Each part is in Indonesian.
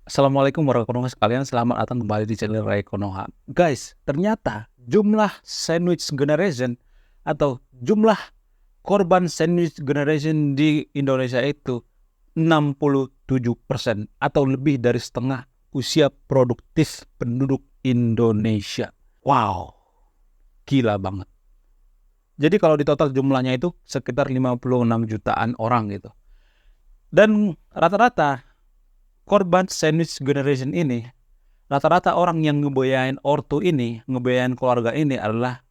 Assalamualaikum warahmatullahi wabarakatuh sekalian, selamat datang kembali di channel Ray Konoha. Guys, ternyata jumlah sandwich generation atau jumlah korban sandwich generation di Indonesia itu 67% atau lebih dari setengah usia produktif penduduk Indonesia. Wow, gila banget. Jadi kalau di total jumlahnya itu sekitar 56 jutaan orang gitu. Dan rata-rata korban sandwich generation ini, rata-rata orang yang ngebiayain ortu ini, ngebiayain keluarga ini adalah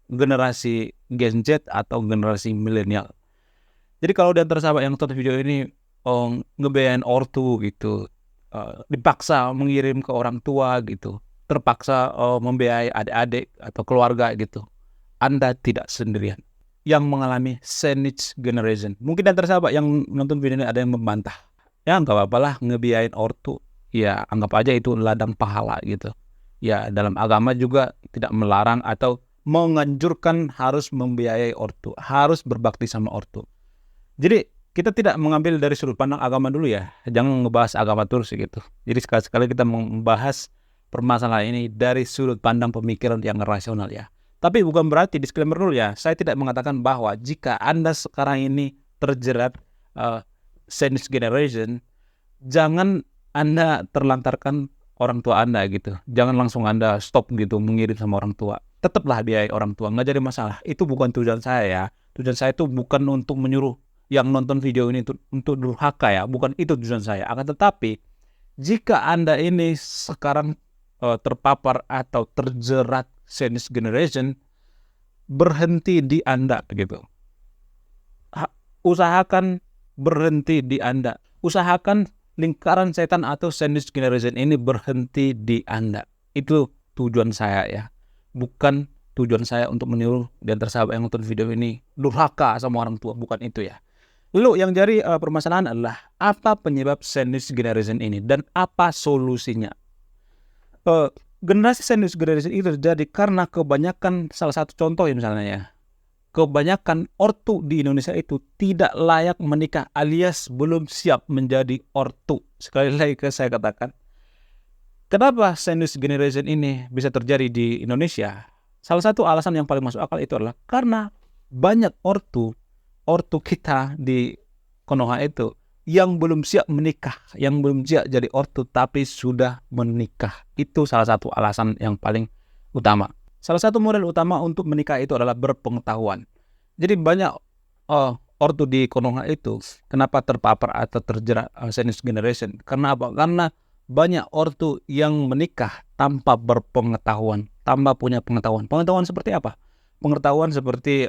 generasi Gen Z atau generasi milenial. Jadi kalau di antara sahabat yang nonton video ini ngebiayain ortu gitu, dipaksa mengirim ke orang tua gitu, terpaksa membiayai adik-adik atau keluarga gitu, Anda tidak sendirian yang mengalami sandwich generation. Mungkin di antara sahabat yang nonton video ini ada yang membantah. Ya nggak apa-apa lah ngebiayain ortu. Ya anggap aja itu ladang pahala gitu. Ya dalam agama juga tidak melarang atau menganjurkan harus membiayai ortu. Harus berbakti sama ortu. Jadi kita tidak mengambil dari sudut pandang agama dulu ya. Jangan ngebahas agama terus gitu. Jadi sekali-sekali kita membahas permasalahan ini dari sudut pandang pemikiran yang rasional ya. Tapi bukan berarti, disclaimer dulu ya, saya tidak mengatakan bahwa jika Anda sekarang ini terjerat sandwich generation, jangan Anda terlantarkan orang tua Anda gitu. Jangan langsung Anda stop gitu mengirim sama orang tua. Tetaplah biayai orang tua, nggak jadi masalah. Itu bukan tujuan saya ya. Tujuan saya itu bukan untuk menyuruh yang nonton video ini untuk durhaka ya. Bukan itu tujuan saya. Akan tetapi, jika Anda ini sekarang terpapar atau terjerat sandwich generation, berhenti di Anda gitu. Usahakan berhenti di Anda. Usahakan lingkaran setan atau sandwich generation ini berhenti di Anda. Itu tujuan saya ya. Bukan tujuan saya untuk menyuruh di antara sahabat yang nonton video ini durhaka sama orang tua. Bukan itu ya. Lalu yang jadi permasalahan adalah apa penyebab sandwich generation ini dan apa solusinya? Generasi sandwich generation itu terjadi karena kebanyakan, salah satu contoh ya misalnya ya, kebanyakan ortu di Indonesia itu tidak layak menikah alias belum siap menjadi ortu. Sekali lagi saya katakan, kenapa sandwich generation ini bisa terjadi di Indonesia? Salah satu alasan yang paling masuk akal itu adalah karena banyak ortu kita di Konoha itu yang belum siap menikah, yang belum siap jadi ortu tapi sudah menikah. Itu salah satu alasan yang paling utama. Salah satu model utama untuk menikah itu adalah berpengetahuan. Jadi banyak ortu di Konoha itu kenapa terpapar atau terjerat sandwich generation? Karena apa? Karena banyak ortu yang menikah tanpa berpengetahuan, tanpa punya pengetahuan. Pengetahuan seperti apa? Pengetahuan seperti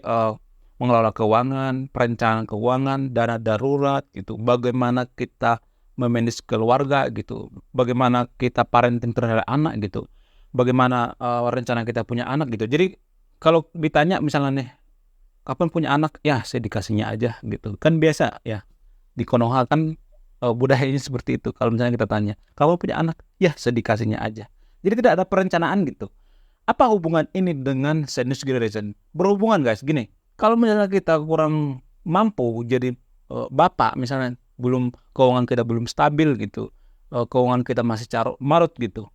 mengelola keuangan, perencanaan keuangan, dana darurat gitu. Bagaimana kita memanage keluarga gitu. Bagaimana kita parenting terhadap anak gitu. Bagaimana rencana kita punya anak gitu. Jadi kalau ditanya misalnya nih, kapan punya anak? Ya saya dikasihnya aja gitu. Kan biasa ya. Di Konoha kan budayanya seperti itu. Kalau misalnya kita tanya, kapan punya anak? Ya saya dikasihnya aja. Jadi tidak ada perencanaan gitu. Apa hubungan ini dengan sandwich generation? Berhubungan guys, gini. Kalau misalnya kita kurang mampu jadi bapak, misalnya keuangan kita belum stabil gitu. Keuangan kita masih carut marut gitu.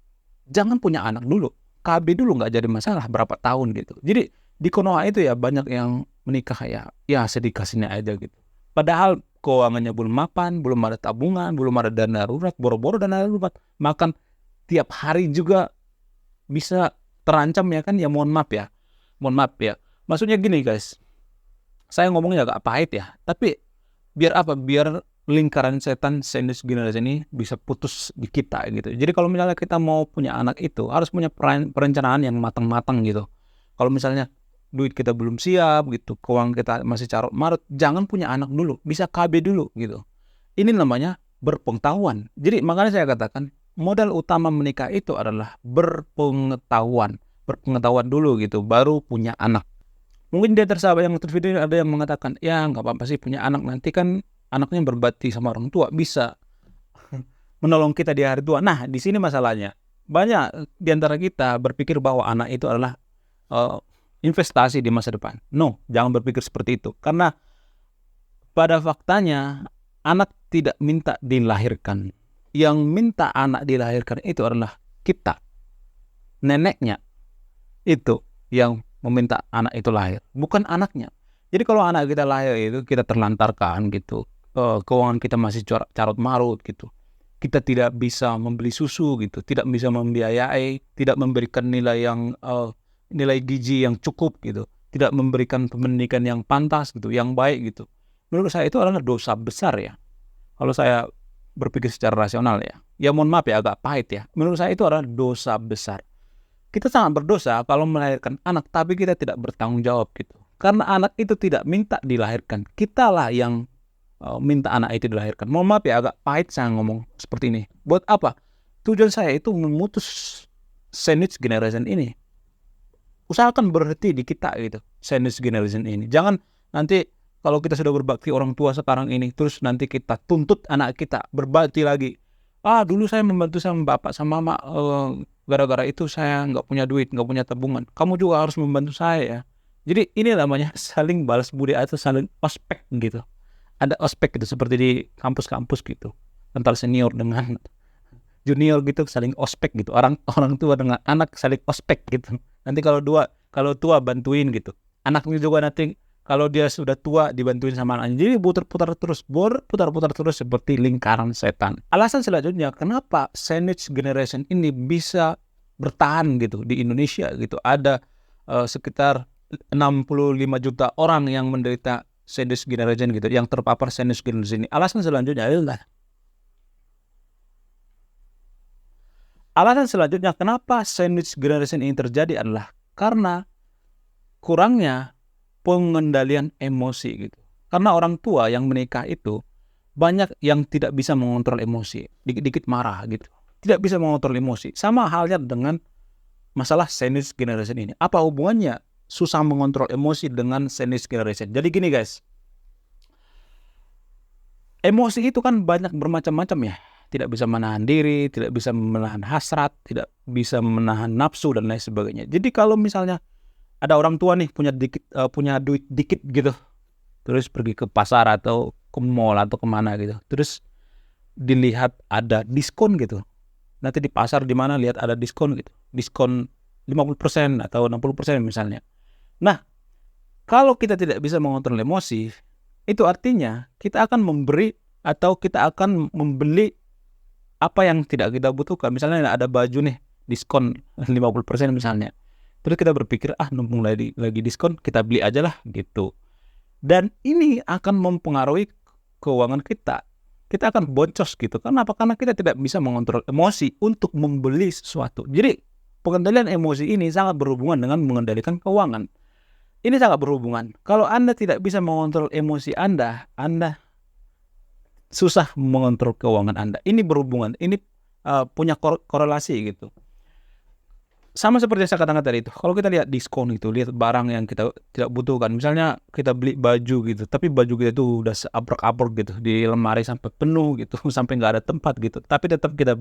Jangan punya anak dulu, KB dulu nggak jadi masalah berapa tahun gitu. Jadi di Konoha itu ya banyak yang menikah ya sedikasihnya aja gitu. Padahal keuangannya belum mapan, belum ada tabungan, belum ada dana darurat, boro-boro dana darurat, makan tiap hari juga bisa terancam ya kan, ya mohon maaf ya. Maksudnya gini guys, saya ngomongnya agak pahit ya, tapi biar apa? Biar lingkaran setan sandwich generation ini bisa putus di kita gitu. Jadi kalau misalnya kita mau punya anak itu harus punya perencanaan yang matang-matang gitu. Kalau misalnya duit kita belum siap gitu, keuangan kita masih carut marut, jangan punya anak dulu, bisa KB dulu gitu. Ini namanya berpengetahuan. Jadi makanya saya katakan modal utama menikah itu adalah berpengetahuan. Berpengetahuan dulu gitu, baru punya anak. Mungkin dia tersahabat yang nonton video ada yang mengatakan, ya nggak apa-apa sih punya anak, nanti kan anaknya berbakti sama orang tua, bisa menolong kita di hari tua. Nah, di sini masalahnya. Banyak di antara kita berpikir bahwa anak itu adalah investasi di masa depan. No, jangan berpikir seperti itu. Karena pada faktanya, anak tidak minta dilahirkan. yang minta anak dilahirkan itu adalah kita, neneknya itu yang meminta anak itu lahir, bukan anaknya. Jadi kalau anak kita lahir itu kita terlantarkan gitu, keuangan kita masih carut marut gitu, kita tidak bisa membeli susu gitu, tidak bisa membiayai, tidak memberikan nilai gizi yang cukup gitu, tidak memberikan pendidikan yang pantas gitu, yang baik gitu. Menurut saya itu adalah dosa besar ya. Kalau saya berpikir secara rasional ya mohon maaf ya, agak pahit ya. Menurut saya itu adalah dosa besar. Kita sangat berdosa kalau melahirkan anak tapi kita tidak bertanggung jawab gitu. Karena anak itu tidak minta dilahirkan, kitalah yang minta anak itu dilahirkan. Mohon maaf ya, agak pahit saya ngomong seperti ini. Buat apa? Tujuan saya itu memutus sandwich generation ini. Usahakan berhenti di kita gitu, sandwich generation ini. Jangan nanti kalau kita sudah berbakti orang tua sekarang ini, terus nanti kita tuntut anak kita berbakti lagi. Dulu saya membantu sama bapak sama mama, gara-gara itu saya nggak punya duit, nggak punya tabungan. Kamu juga harus membantu saya ya. Jadi ini namanya saling balas budi atau saling ospek gitu. Ada ospek gitu seperti di kampus-kampus gitu, antar senior dengan junior gitu, saling ospek gitu. Orang tua dengan anak saling ospek gitu. Nanti kalau tua bantuin gitu. Anaknya juga nanti kalau dia sudah tua dibantuin sama anaknya. Jadi berputar-putar terus seperti lingkaran setan. Alasan selanjutnya kenapa sandwich generation ini bisa bertahan gitu di Indonesia gitu. Ada sekitar 65 juta orang yang menderita sandwich generation gitu, yang terpapar sandwich generation ini. Alasan selanjutnya kenapa sandwich generation ini terjadi adalah karena kurangnya pengendalian emosi gitu. Karena orang tua yang menikah itu banyak yang tidak bisa mengontrol emosi, dikit-dikit marah gitu, tidak bisa mengontrol emosi. Sama halnya dengan masalah sandwich generation ini. Apa hubungannya susah mengontrol emosi dengan sandwich generation? Jadi gini guys, emosi itu kan banyak bermacam-macam ya. Tidak bisa menahan diri, tidak bisa menahan hasrat, tidak bisa menahan nafsu dan lain sebagainya. Jadi kalau misalnya ada orang tua nih punya duit dikit gitu, terus pergi ke pasar atau ke mall atau kemana gitu, terus dilihat ada diskon gitu. Nanti di pasar di mana lihat ada diskon gitu, diskon 50% atau 60% misalnya. Nah, kalau kita tidak bisa mengontrol emosi, itu artinya kita akan memberi atau kita akan membeli apa yang tidak kita butuhkan. Misalnya ada baju nih diskon 50% misalnya, terus kita berpikir numpung lagi diskon kita beli aja lah gitu. Dan ini akan mempengaruhi keuangan kita. Kita akan boncos gitu. Kenapa? Karena kita tidak bisa mengontrol emosi untuk membeli sesuatu. Jadi pengendalian emosi ini sangat berhubungan dengan mengendalikan keuangan. Ini sangat berhubungan. Kalau Anda tidak bisa mengontrol emosi Anda susah mengontrol keuangan Anda. Ini berhubungan, ini punya korelasi gitu. Sama seperti yang saya katakan tadi itu. Kalau kita lihat diskon itu, lihat barang yang kita tidak butuhkan. Misalnya kita beli baju gitu, tapi baju kita itu udah seabrek-abrek gitu di lemari sampai penuh gitu, sampai nggak ada tempat gitu. Tapi tetap kita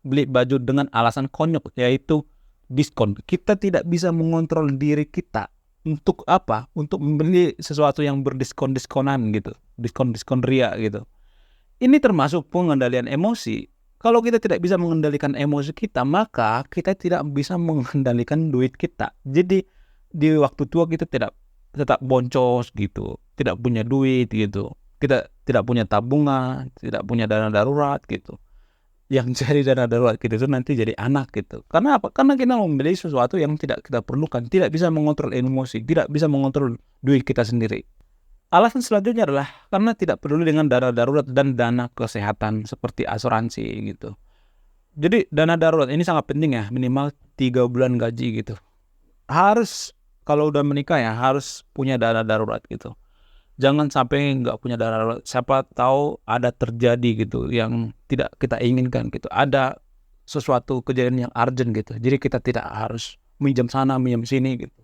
beli baju dengan alasan konyol, yaitu diskon. Kita tidak bisa mengontrol diri kita untuk apa? Untuk membeli sesuatu yang berdiskon-diskonan gitu, diskon-diskon ria gitu. Ini termasuk pengendalian emosi. Kalau kita tidak bisa mengendalikan emosi kita, maka kita tidak bisa mengendalikan duit kita. Jadi di waktu tua kita tetap boncos gitu, tidak punya duit gitu. Kita tidak punya tabungan, tidak punya dana darurat gitu. Yang jadi dana darurat kita itu nanti jadi anak gitu. Karena apa? Karena kita membeli sesuatu yang tidak kita perlukan, tidak bisa mengontrol emosi, tidak bisa mengontrol duit kita sendiri. Alasan selanjutnya adalah karena tidak peduli dengan dana darurat dan dana kesehatan seperti asuransi gitu. Jadi dana darurat ini sangat penting ya, minimal 3 bulan gaji gitu. Harus kalau udah menikah ya harus punya dana darurat gitu. Jangan sampai nggak punya dana darurat. Siapa tahu ada terjadi gitu yang tidak kita inginkan gitu. Ada sesuatu kejadian yang urgent gitu. Jadi kita tidak harus minjam sana, minjam sini gitu.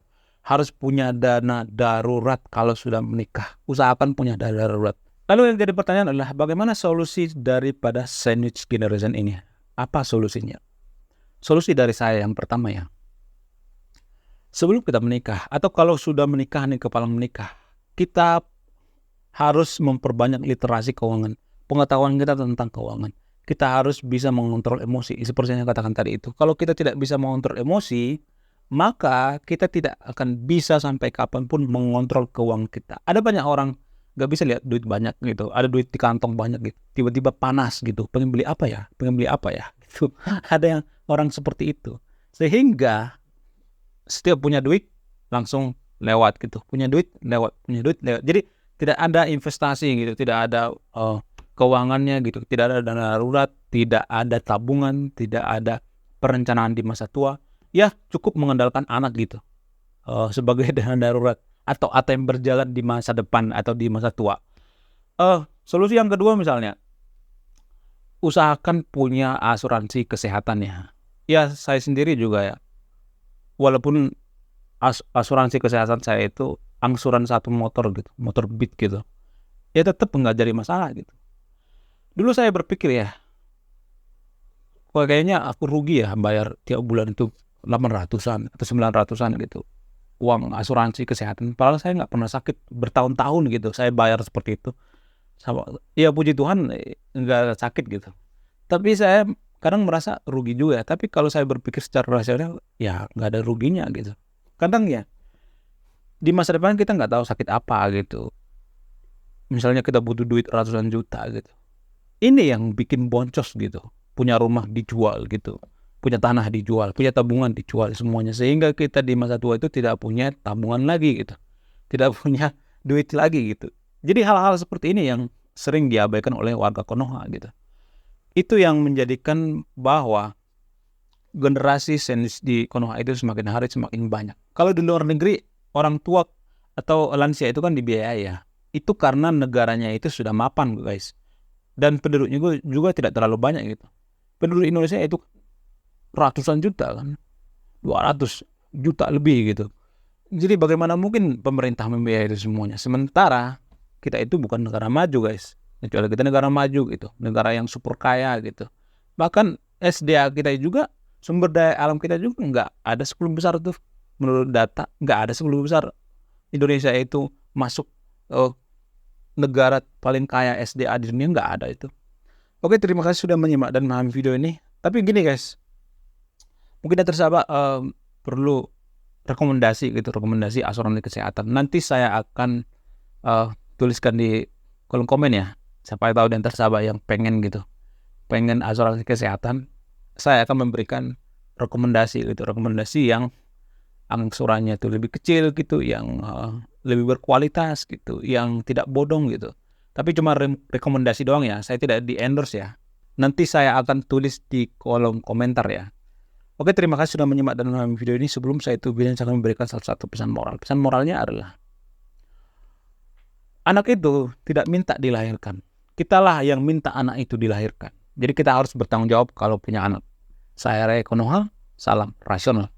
Harus punya dana darurat kalau sudah menikah. Usahakan punya dana darurat. Lalu yang jadi pertanyaan adalah bagaimana solusi daripada sandwich generation ini? Apa solusinya? Solusi dari saya yang pertama ya. Sebelum kita menikah atau kalau sudah menikah nih kepala menikah, kita harus memperbanyak literasi keuangan. Pengetahuan kita tentang keuangan. kita harus bisa mengontrol emosi. Seperti yang saya katakan tadi itu. Kalau kita tidak bisa mengontrol emosi, maka kita tidak akan bisa sampai kapanpun mengontrol keuangan kita. Ada banyak orang gak bisa lihat duit banyak gitu, ada duit di kantong banyak gitu, tiba-tiba panas gitu, pengen beli apa ya, gitu. Ada yang orang seperti itu, sehingga setiap punya duit langsung lewat gitu, punya duit lewat. Jadi tidak ada investasi gitu, tidak ada keuangannya gitu, tidak ada dana darurat, tidak ada tabungan, tidak ada perencanaan di masa tua. Ya cukup mengandalkan anak gitu sebagai dana darurat atau ATM berjalan di masa depan atau di masa tua. Solusi yang kedua misalnya, usahakan punya asuransi kesehatan ya. Ya saya sendiri juga ya, walaupun asuransi kesehatan saya itu angsuran satu motor gitu, motor Beat gitu, ya tetap nggak jadi masalah gitu. Dulu saya berpikir ya, kayaknya aku rugi ya bayar tiap bulan itu 800-an atau 900-an gitu uang asuransi kesehatan, padahal saya nggak pernah sakit bertahun-tahun gitu, saya bayar seperti itu sama, ya puji Tuhan nggak sakit gitu. Tapi saya kadang merasa rugi juga, tapi kalau saya berpikir secara rasional ya nggak ada ruginya gitu. Kadang ya di masa depan kita nggak tahu sakit apa gitu, misalnya kita butuh duit ratusan juta gitu, ini yang bikin boncos gitu, punya rumah dijual gitu, punya tanah dijual, punya tabungan dijual semuanya, sehingga kita di masa tua itu tidak punya tabungan lagi gitu, tidak punya duit lagi gitu. Jadi hal-hal seperti ini yang sering diabaikan oleh warga Konoha gitu. Itu yang menjadikan bahwa generasi senior di Konoha itu semakin hari semakin banyak. Kalau di luar negeri orang tua atau lansia itu kan dibiayai ya, itu karena negaranya itu sudah mapan guys, dan penduduknya juga tidak terlalu banyak gitu. Penduduk Indonesia itu ratusan juta kan, 200 juta lebih gitu. Jadi bagaimana mungkin pemerintah membiayai itu semuanya, sementara kita itu bukan negara maju guys, kecuali kita negara maju gitu, negara yang super kaya gitu. Bahkan SDA kita juga, sumber daya alam kita juga nggak ada 10 besar tuh, menurut data nggak ada 10 besar. Indonesia itu masuk negara paling kaya SDA di dunia, nggak ada itu. Oke, terima kasih sudah menyimak dan memahami video ini. Tapi gini guys, mungkin ada tersahabat perlu rekomendasi asuransi kesehatan. Nanti saya akan tuliskan di kolom komen ya. Siapa tahu dan tersahabat yang pengen asuransi kesehatan, saya akan memberikan rekomendasi yang angsurannya itu lebih kecil gitu, yang lebih berkualitas gitu, yang tidak bodong gitu. Tapi cuma rekomendasi doang ya, saya tidak di endorse ya. Nanti saya akan tulis di kolom komentar ya. Oke, terima kasih sudah menyimak dan menonton video ini. Sebelum saya tutup, saya akan memberikan salah satu pesan moral. Pesan moralnya adalah, anak itu tidak minta dilahirkan, kitalah yang minta anak itu dilahirkan. Jadi kita harus bertanggung jawab kalau punya anak. Saya Ray Konoha, salam rasional.